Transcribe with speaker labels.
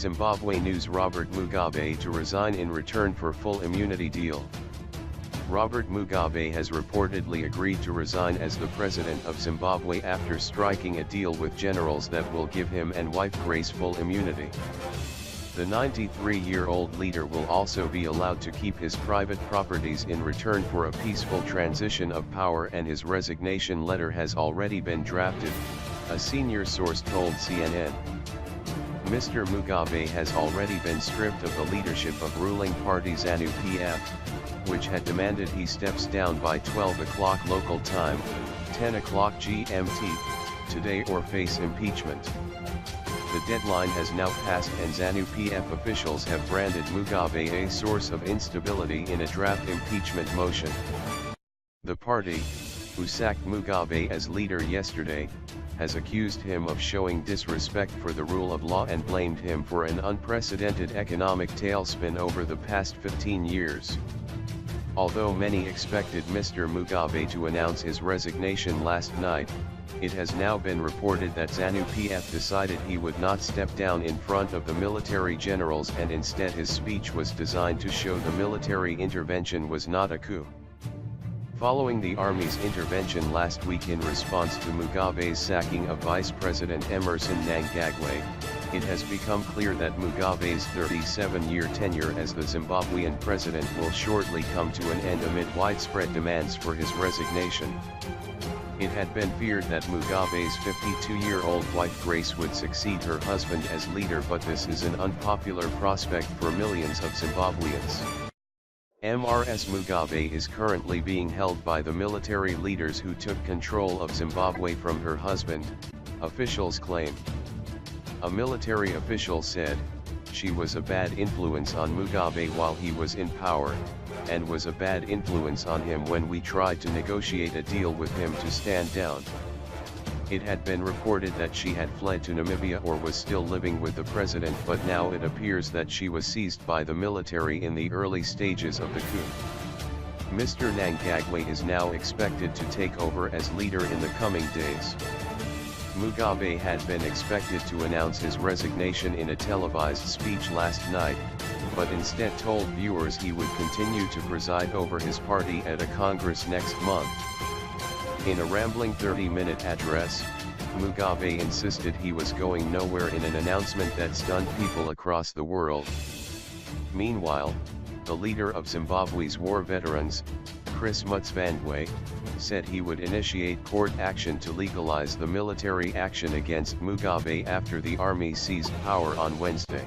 Speaker 1: Zimbabwe News: Robert Mugabe to resign in return for full immunity deal. Robert Mugabe has reportedly agreed to resign as the president of Zimbabwe after striking a deal with generals that will give him and wife Grace full immunity. The 93-year-old leader will also be allowed to keep his private properties in return for a peaceful transition of power, and his resignation letter has already been drafted, a senior source told CNN. Mr. Mugabe has already been stripped of the leadership of ruling party Zanu-PF, which had demanded he steps down by 12 o'clock local time, 10 o'clock GMT, today or face impeachment. The deadline has now passed, and Zanu-PF officials have branded Mugabe a source of instability in a draft impeachment motion. The party, who sacked Mugabe as leader yesterday, has accused him of showing disrespect for the rule of law and blamed him for an unprecedented economic tailspin over the past 15 years. Although many expected Mr. Mugabe to announce his resignation last night, it has now been reported that Zanu-PF decided he would not step down in front of the military generals, and instead his speech was designed to show the military intervention was not a coup. Following the army's intervention last week in response to Mugabe's sacking of Vice President Emmerson Mnangagwa, it has become clear that Mugabe's 37-year tenure as the Zimbabwean president will shortly come to an end amid widespread demands for his resignation. It had been feared that Mugabe's 52-year-old wife Grace would succeed her husband as leader, but this is an unpopular prospect for millions of Zimbabweans. Mrs Mugabe is currently being held by the military leaders who took control of Zimbabwe from her husband, officials claim. A military official said, "She was a bad influence on Mugabe while he was in power, and was a bad influence on him when we tried to negotiate a deal with him to stand down." It had been reported that she had fled to Namibia or was still living with the president, but now it appears that she was seized by the military in the early stages of the coup. Mr. Mnangagwa is now expected to take over as leader in the coming days. Mugabe had been expected to announce his resignation in a televised speech last night, but instead told viewers he would continue to preside over his party at a Congress next month. In a rambling 30-minute address, Mugabe insisted he was going nowhere in an announcement that stunned people across the world. Meanwhile, the leader of Zimbabwe's war veterans, Chris Mutsvangwa, said he would initiate court action to legalize the military action against Mugabe after the army seized power on Wednesday.